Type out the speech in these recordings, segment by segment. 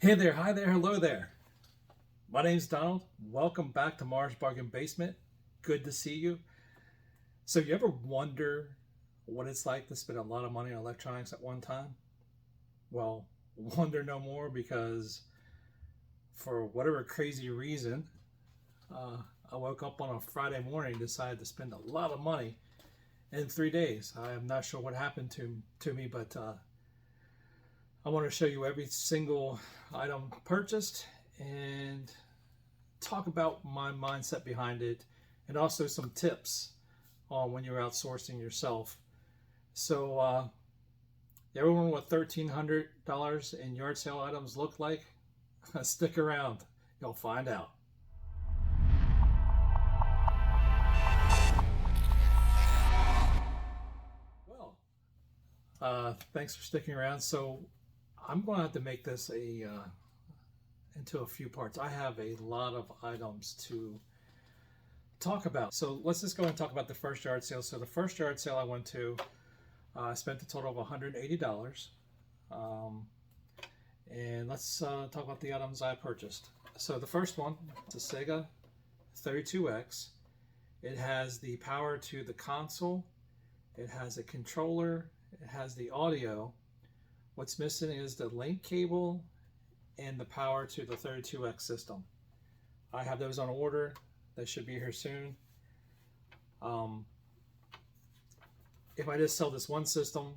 Hey there, hi there, hello there. My name's Donald. Welcome back to Mars Bargain Basement. Good to see you. So, you ever wonder what it's like to spend a lot of money on electronics at one time? Well, wonder no more because for whatever crazy reason, uh, I woke up on a Friday morning and decided to spend a lot of money in 3 days. I am not sure what happened to me, but I want to show you every single item purchased and talk about my mindset behind it and also some tips on when you're outsourcing yourself. So, everyone, what $1,300 in yard sale items look like? Stick around, you'll find out. Well, thanks for sticking around. So, I'm going to have to make this into a few parts. I have a lot of items to talk about. So let's just go and talk about the first yard sale. So the first yard sale I went to, I spent a total of $180. Um, and let's talk about the items I purchased. So the first one, it's a Sega 32X. It has the power to the console. It has a controller. It has the audio. What's missing is the link cable and the power to the 32X system. I have those on order. They should be here soon. Um, if I just sell this one system,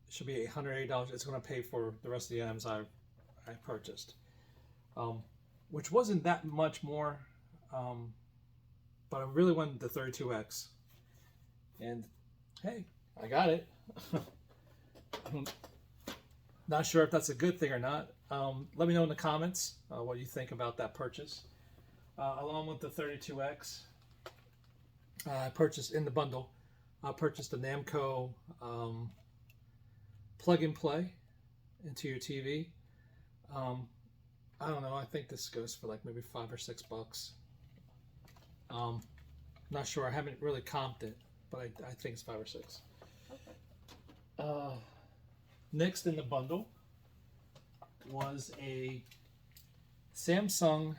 it should be $180. It's going to pay for the rest of the items I purchased, which wasn't that much more. But I really wanted the 32X. And hey, I got it. Not sure if that's a good thing or not. Let me know in the comments what you think about that purchase. Along with the 32X, I purchased in the bundle. I purchased a Namco plug and play into your TV. I don't know. I think this goes for like maybe $5 or $6. Not sure. I haven't really comped it, but I think it's 5 or 6. Next in the bundle was a Samsung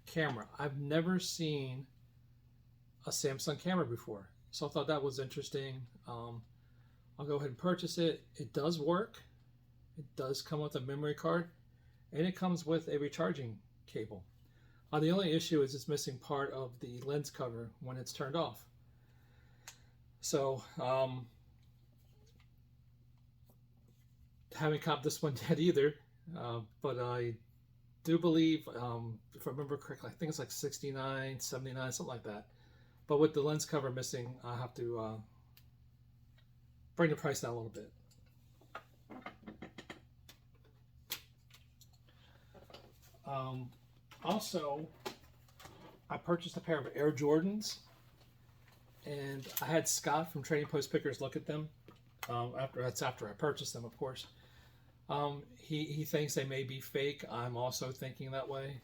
camera. I've never seen a Samsung camera before, so I thought that was interesting. I'll go ahead and purchase it. It does work. It does come with a memory card, and it comes with a recharging cable. The only issue is it's missing part of the lens cover when it's turned off. So, haven't copped this one yet either, but I do believe, if I remember correctly, I think it's like $69, $79, something like that. But with the lens cover missing, I have to bring the price down a little bit. Also, I purchased a pair of Air Jordans, and I had Scott from Trading Post Pickers look at them. After I purchased them, of course. He thinks they may be fake. I'm also thinking that way,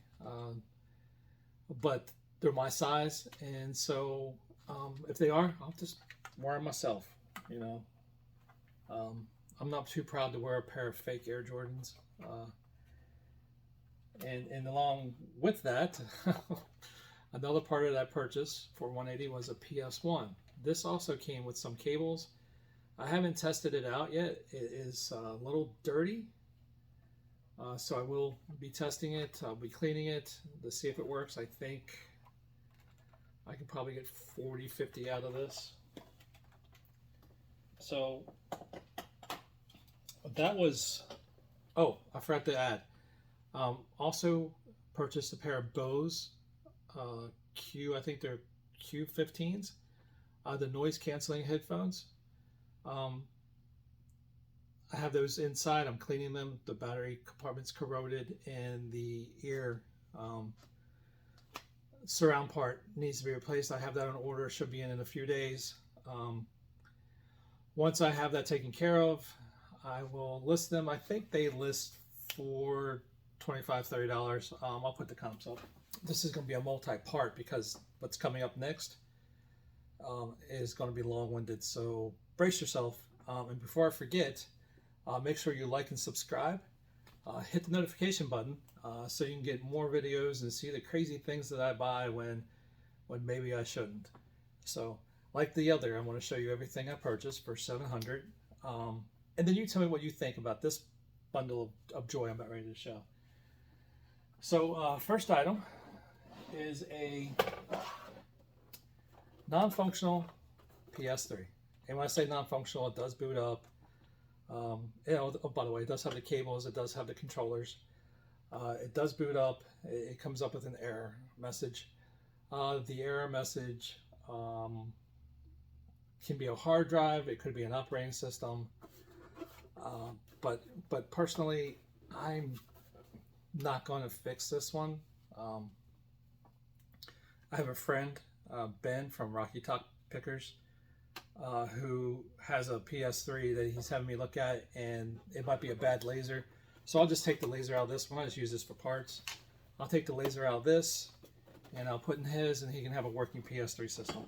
but they're my size, and so if they are, I'll just wear them myself. You know, I'm not too proud to wear a pair of fake Air Jordans. And along with that, another part of that purchase for $180 was a PS1. This also came with some cables. I haven't tested it out yet. It is a little dirty, so I will be testing it. I'll be cleaning it to see if it works. I think I can probably get 40, 50 out of this. So that was, oh, I forgot to add. Also purchased a pair of Bose I think they're Q15s, the noise canceling headphones. I have those inside. I'm cleaning them. The battery compartment's corroded, and the ear surround part needs to be replaced. I have that on order. Should be in a few days. Once I have that taken care of, I will list them. I think they list for $25, $30. I'll put the comps up. This is going to be a multi-part because what's coming up next is going to be long-winded. So brace yourself. And before I forget, make sure you like and subscribe. hit the notification button so you can get more videos and see the crazy things that I buy when maybe I shouldn't. So, like the other, I want to show you everything I purchased for $700, and then you tell me what you think about this bundle of joy I'm about ready to show. So, first item is a non-functional PS3, and when I say non-functional, it does boot up. Oh, by the way, it does have the cables, it does have the controllers, it does boot up. It comes up with an error message. The error message can be a hard drive, it could be an operating system, but personally, I'm not going to fix this one. I have a friend, Ben from Rocky Top Pickers, who has a PS3 that he's having me look at, and it might be a bad laser. So I'll just take the laser out of this one. I just use this for parts. I'll take the laser out of this, and I'll put in his, and he can have a working PS3 system.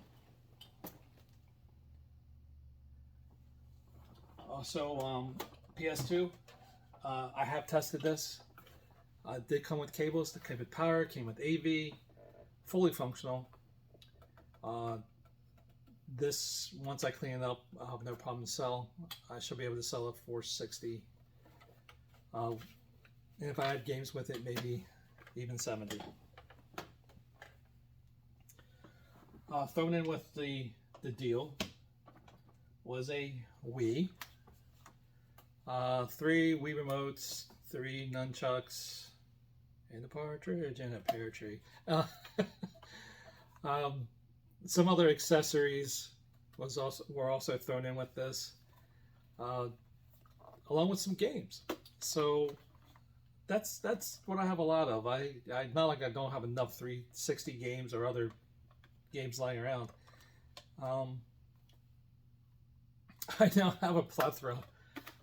Also, PS2, I have tested this. It did come with cables, it came with power, it came with AV, fully functional. This, once I clean it up, I'll have no problem to sell. I should be able to sell it for $60. And if I had games with it, maybe even $70. Thrown in with the deal was a Wii. 3 Wii remotes, 3 nunchucks, and a partridge and a pear tree. Some other accessories were also thrown in with this, along with some games. So that's what I have a lot of. I not like I don't have enough 360 games or other games lying around. I now have a plethora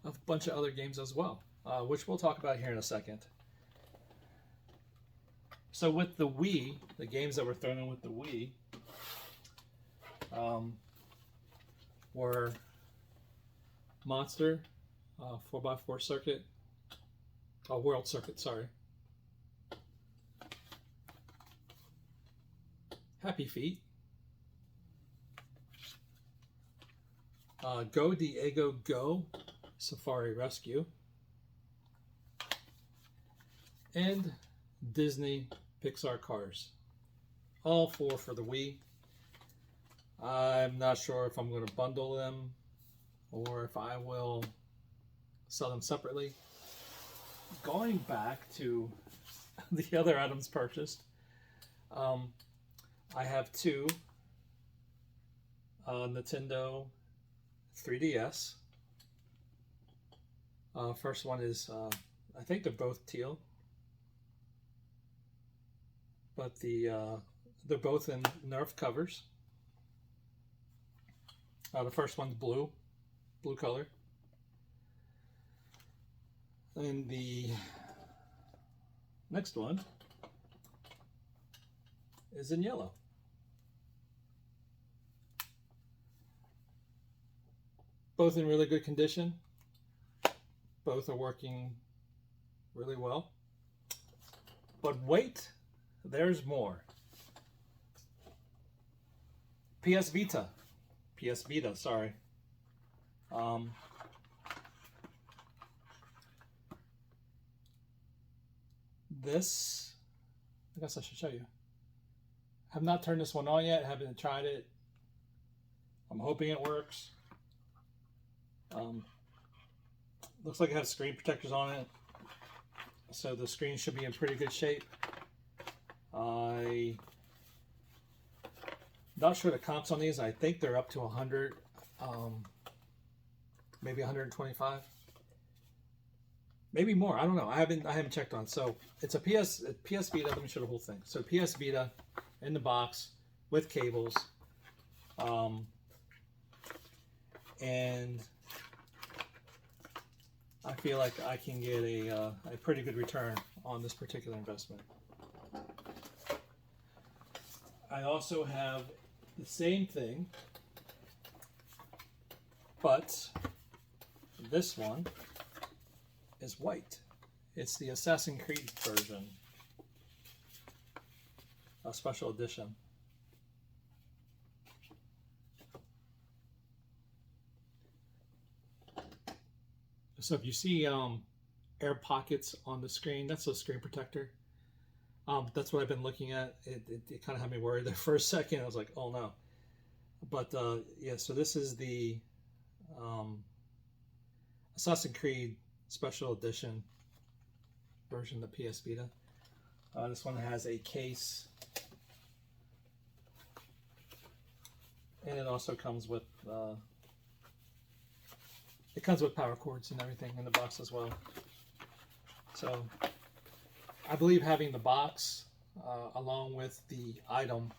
of a bunch of other games as well, which we'll talk about here in a second. So with the Wii, the games that were thrown in with the Wii were Monster, 4x4 circuit, World Circuit, sorry. Happy Feet, Go Diego Go, Safari Rescue, and Disney Pixar Cars. All 4 for the Wii. I'm not sure if I'm going to bundle them or if I will sell them separately. Going back to the other items purchased, I have 2 Nintendo 3DS. First one is, I think they're both teal, but they're both in Nerf covers. The first one's blue color, and the next one is in yellow. Both in really good condition. Both are working really well. But wait, there's more. PS Vita, sorry. This, I guess I should show you. Have not turned this one on yet, haven't tried it. I'm hoping it works. Looks like it has screen protectors on it, so the screen should be in pretty good shape. I'm not sure the comps on these. I think they're up to 100, maybe 125, maybe more. I don't know. I haven't checked on. So it's a PS Vita. Let me show the whole thing. So PS Vita in the box with cables, and I feel like I can get a pretty good return on this particular investment. I also have the same thing, but this one is white, It's the Assassin's Creed version, a special edition. So if you see air pockets on the screen, that's a screen protector. That's what I've been looking at. It kind of had me worried there for a second. I was like, oh no. But yeah, so this is the Assassin's Creed Special Edition version of the PS Vita. This one has a case, and it also comes with power cords and everything in the box as well. So I believe having the box along with the item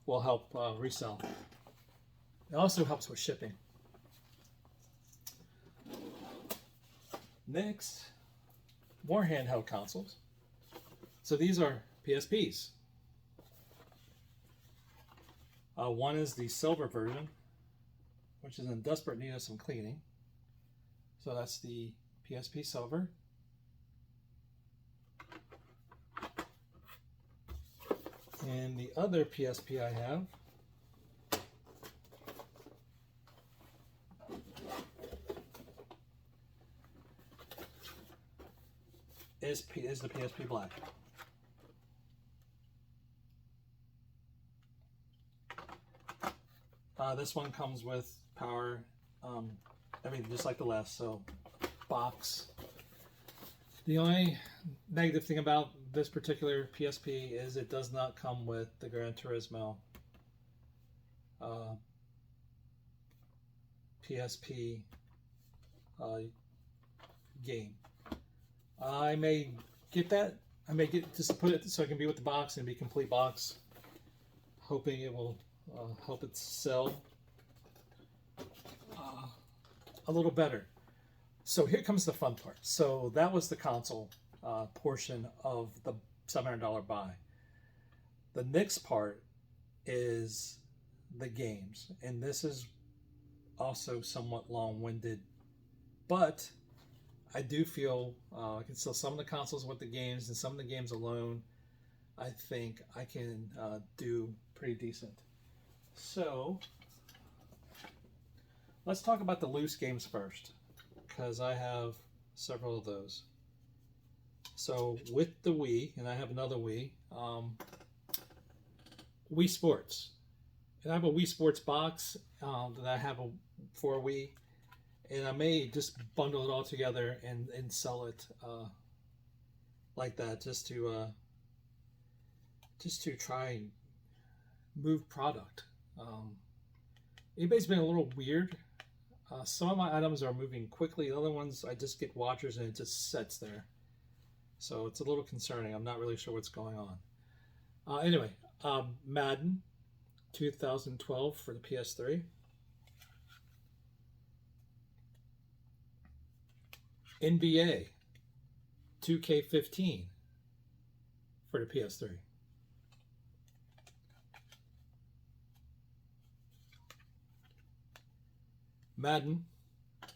will help resell. It also helps with shipping. Next, more handheld consoles. So these are PSPs. One is the silver version, which is in desperate need of some cleaning. So that's the PSP Silver. And the other PSP I have is the PSP Black. This one comes with power, everything just like the last, so box. The only negative thing about this particular PSP is it does not come with the Gran Turismo PSP game. I may get that. I may get just to put it so it can be with the box and be complete box, hoping it will help it sell a little better. So here comes the fun part. So that was the console portion of the $700 buy. The next part is the games, and this is also somewhat long-winded, but I do feel I can sell some of the consoles with the games, and some of the games alone I think I can do pretty decent. So let's talk about the loose games first, because I have several of those. So with the Wii, and I have another Wii, Wii Sports. And I have a Wii Sports box that I have for Wii, and I may just bundle it all together and sell it like that, just to try and move product. eBay's been a little weird. Some of my items are moving quickly. The other ones, I just get watchers and it just sits there. So it's a little concerning. I'm not really sure what's going on. Anyway, Madden 2012 for the PS3. NBA 2K15 for the PS3. Madden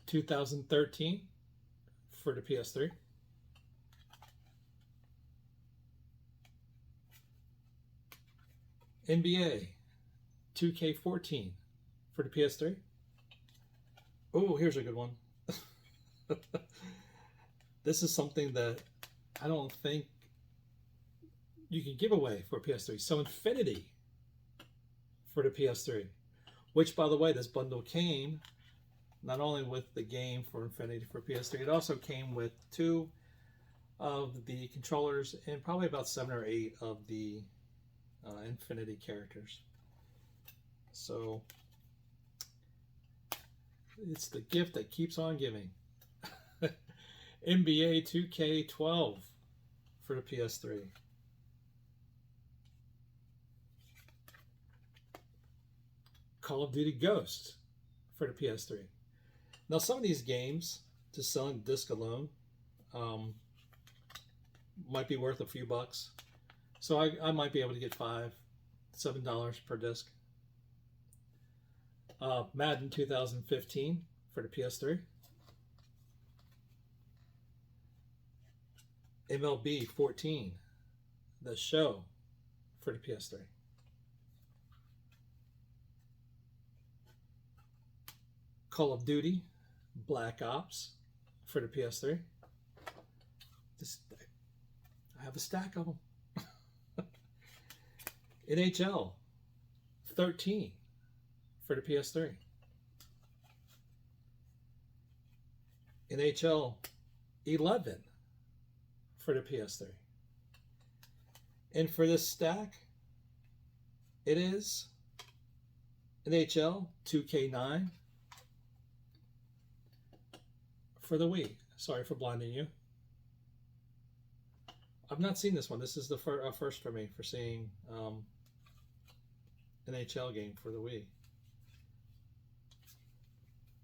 2013 for the PS3. NBA 2K14 for the PS3. Oh, here's a good one. This is something that I don't think you can give away for PS3. So Infinity for the PS3, which, by the way, this bundle came not only with the game for Infinity for PS3, it also came with 2 of the controllers and probably about 7 or 8 of the Infinity characters. So it's the gift that keeps on giving. NBA 2K12 for the PS3. Call of Duty Ghosts for the PS3. Now, some of these games, just selling disc alone, might be worth a few bucks. So I might be able to get $5, $7 per disc. Madden 2015 for the PS3. MLB 14, The Show for the PS3. Call of Duty Black Ops for the PS3. I have a stack of them. NHL 13 for the PS3. NHL 11 for the PS3. And for this stack, it is NHL 2K9 for the Wii. Sorry for blinding you. I've not seen this one. This is the first for me for seeing an NHL game for the Wii.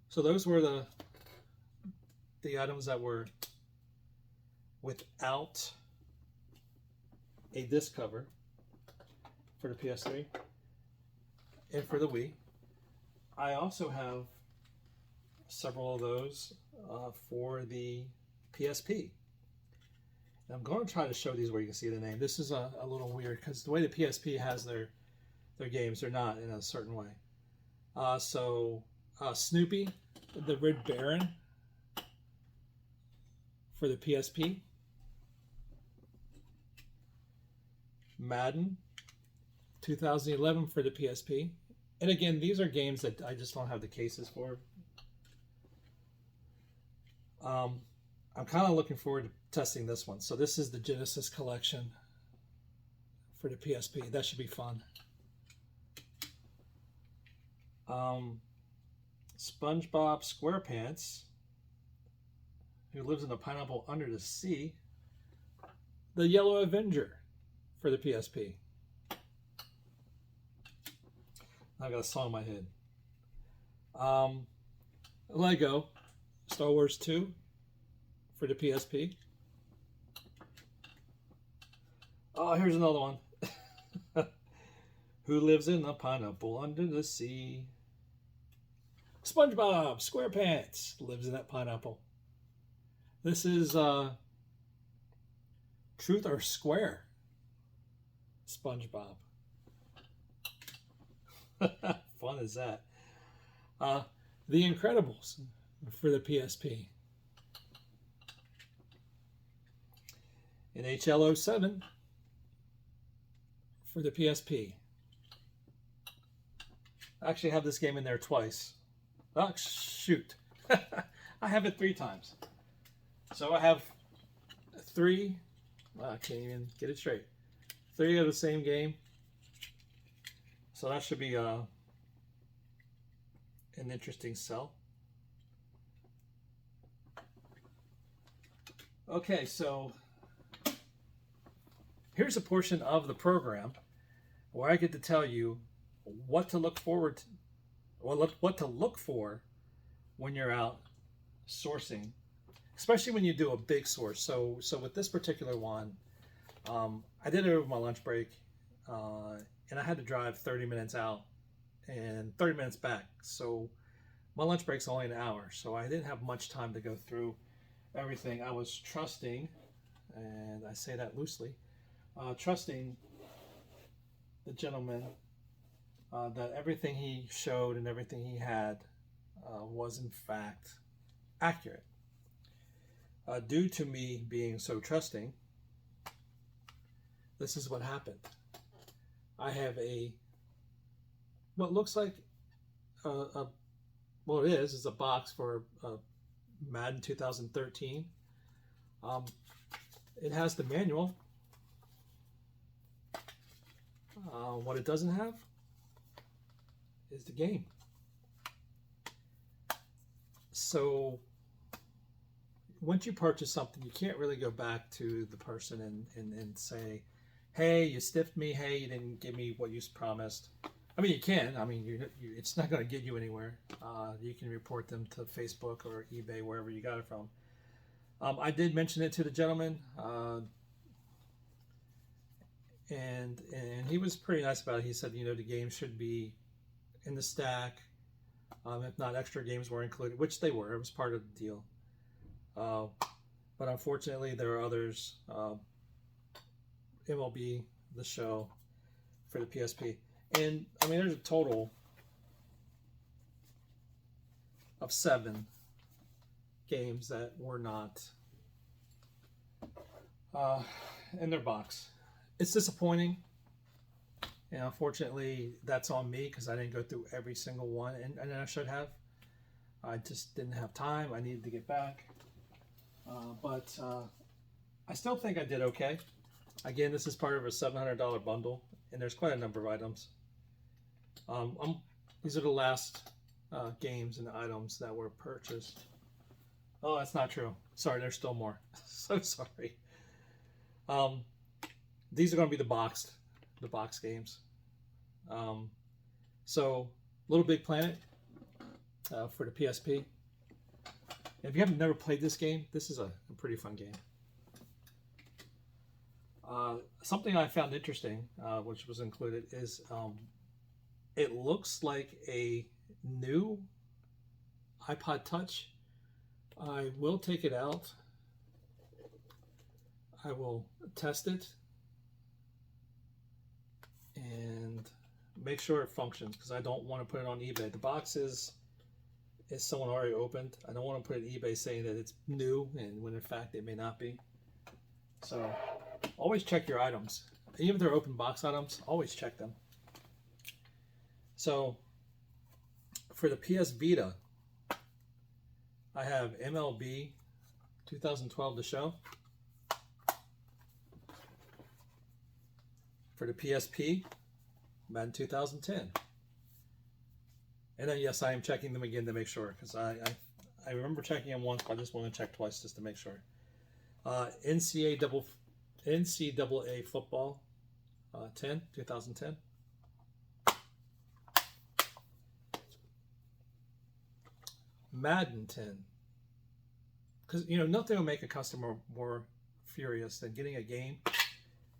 So those were the items that were without a disc cover for the PS3 and for the Wii. I also have several of those for the PSP. And I'm going to try to show these where you can see the name. This is a little weird because the way the PSP has their games, they're not in a certain way. Snoopy, the Red Baron for the PSP. Madden 2011 for the PSP. And again, these are games that I just don't have the cases for. I'm kind of looking forward to testing this one. So this is the Genesis collection for the PSP. That should be fun. SpongeBob SquarePants, who lives in a pineapple under the sea. The Yellow Avenger for the PSP. I got a song in my head. Lego Star Wars 2 for the PSP. Oh, here's another one. Who lives in a pineapple under the sea? SpongeBob SquarePants lives in that pineapple. This is Truth or Square SpongeBob. Fun is that? The Incredibles for the PSP. NHL 07 for the PSP. I actually have this game in there twice. Oh, shoot. I have it 3 times. So I have 3. I can't even get it straight. 3 of the same game. So that should be an interesting sell. Okay, so here's a portion of the program where I get to tell you what to look forward to, or what to look for when you're out sourcing, especially when you do a big source. So with this particular one, I did it over my lunch break, and I had to drive 30 minutes out and 30 minutes back. So my lunch break's only an hour, so I didn't have much time to go through everything. I was trusting, and I say that loosely, trusting the gentleman that everything he showed and everything he had was in fact accurate. Due to me being so trusting, this is what happened. I have what looks like well, it is a box for Madden 2013. It has the manual. What it doesn't have is the game. So once you purchase something, you can't really go back to the person and say, hey, you stiffed me. Hey, you didn't give me what you promised. I mean, you can. I mean, it's not going to get you anywhere. You can report them to Facebook or eBay, wherever you got it from. I did mention it to the gentleman, and he was pretty nice about it. He said, the game should be in the stack. If not, extra games were included, which they were. It was part of the deal. But but unfortunately there are others. MLB The Show for the PSP, and I mean there's a total of 7 games that were not in their box. It's disappointing, and unfortunately that's on me because I didn't go through every single one, and I should have. I just didn't have time. I needed to get back, but I still think I did okay. Again, this is part of a $700 bundle, and there's quite a number of items. These are the last games and items that were purchased. Oh, that's not true. Sorry, there's still more. So sorry. These are going to be the box games. So, Little Big Planet for the PSP. If you haven't never played this game, this is a pretty fun game. Something I found interesting, which was included, is it looks like a new iPod Touch. I will take it out. I will test it and make sure it functions, because I don't want to put it on eBay. The box is someone already opened. I don't want to put it on eBay saying that it's new, and when in fact it may not be. So always check your items. Even if they're open box items, always check them. So for the PS Vita, I have MLB 2012 The Show. For the PSP, Madden 2010. And then yes, I am checking them again to make sure, because I remember checking them once, but I just want to check twice just to make sure. NCAA Football 2010. Madden 10. Because, nothing will make a customer more furious than getting a game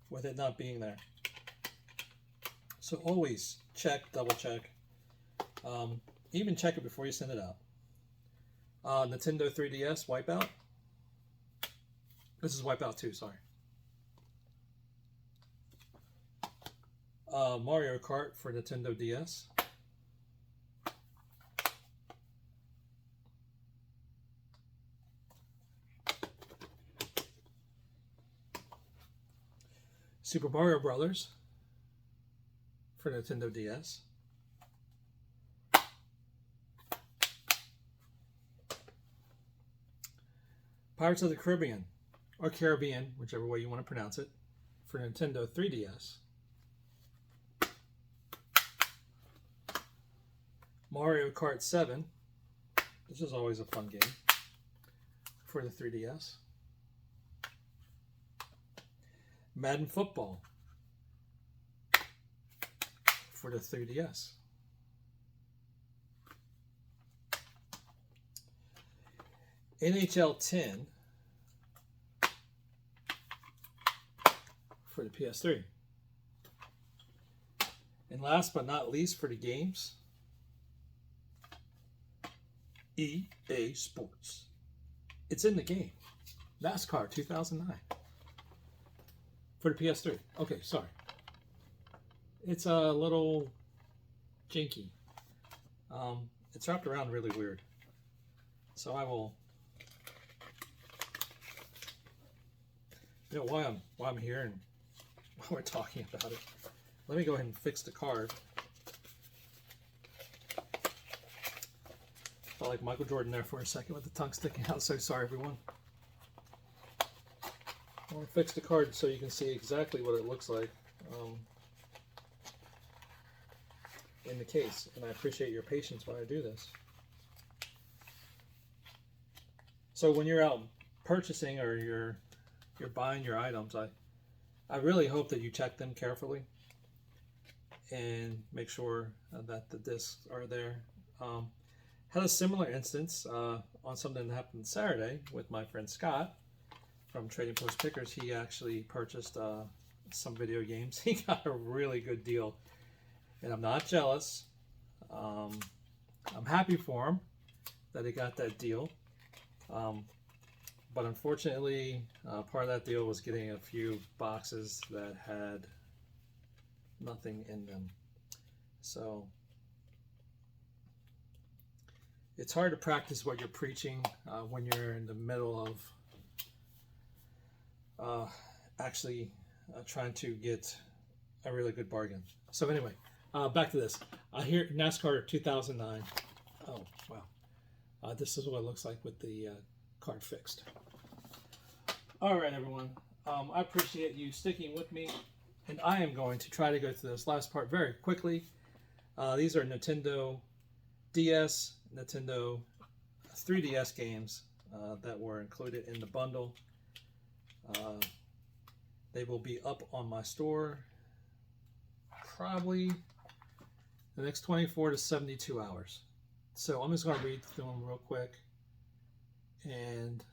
with it not being there. So always check, double check. Even check it before you send it out. Nintendo 3DS Wipeout. This is Wipeout 2, sorry. Mario Kart for Nintendo DS. Super Mario Brothers for Nintendo DS. Pirates of the Caribbean, or Caribbean, whichever way you want to pronounce it, for Nintendo 3DS. Mario Kart 7. This is always a fun game for the 3DS. Madden Football for the 3DS. NHL 10 for the PS3. And last but not least for the games, EA Sports. It's in the game. NASCAR 2009 for the PS3. Okay, sorry. It's a little jinky. It's wrapped around really weird. So I will, while I'm here and while we're talking about it, let me go ahead and fix the card. Felt like Michael Jordan there for a second with the tongue sticking out. So sorry, everyone. I want to fix the card so you can see exactly what it looks like in the case, and I appreciate your patience while I do this. So when you're out purchasing or you're buying your items, I really hope that you check them carefully and make sure that the discs are there. Had a similar instance on something that happened Saturday with my friend Scott from Trading Post Pickers. He actually purchased some video games. He got a really good deal, and I'm not jealous. I'm happy for him that he got that deal. But unfortunately, part of that deal was getting a few boxes that had nothing in them. So it's hard to practice what you're preaching when you're in the middle of actually trying to get a really good bargain. So anyway, back to this. Here, NASCAR 2009. Oh, wow. This is what it looks like with the card fixed. All right, everyone. I appreciate you sticking with me, and I am going to try to go through this last part very quickly. These are Nintendo DS, Nintendo 3DS games that were included in the bundle. They will be up on my store probably the next 24 to 72 hours. So I'm just going to read through them real quick, and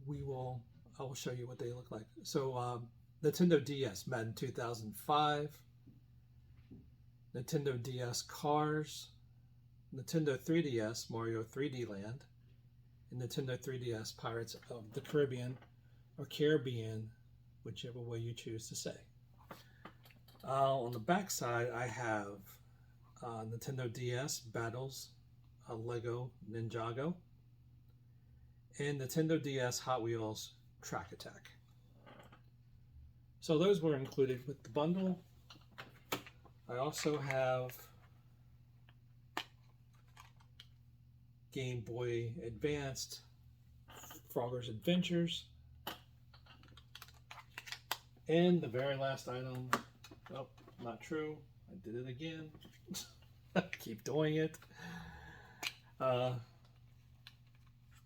I will show you what they look like. So Nintendo DS, Madden 2005, Nintendo DS Cars, Nintendo 3DS, Mario 3D Land, and Nintendo 3DS Pirates of the Caribbean, or Caribbean, whichever way you choose to say. On the back side, I have Nintendo DS Battles, Lego Ninjago, and Nintendo DS Hot Wheels Track Attack. So those were included with the bundle. I also have Game Boy Advanced Frogger's Adventures. And the very last item, oh, not true, I did it again. Keep doing it.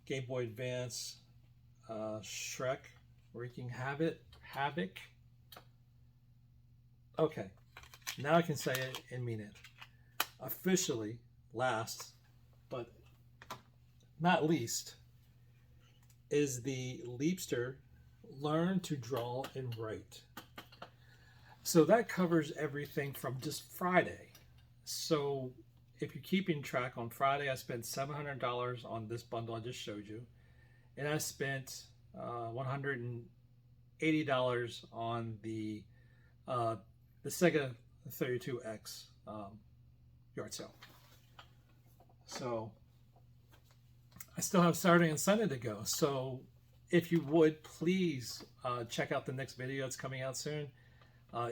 Game Boy Advance, Shrek, Wreaking Havoc. Okay, now I can say it and mean it. Officially, last but not least, is the Leapster Learn to Draw and Write. So that covers everything from just Friday. So if you're keeping track, on Friday I spent $700 on this bundle I just showed you, and I spent $180 on the Sega 32X yard sale. So I still have Saturday and Sunday to go. So if you would, please check out the next video that's coming out soon.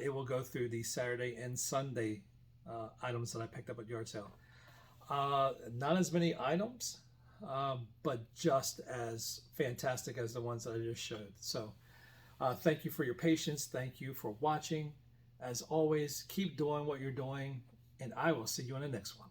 It will go through the Saturday and Sunday items that I picked up at yard sale. Not as many items, but just as fantastic as the ones that I just showed. So thank you for your patience. Thank you for watching. As always, keep doing what you're doing, and I will see you in the next one.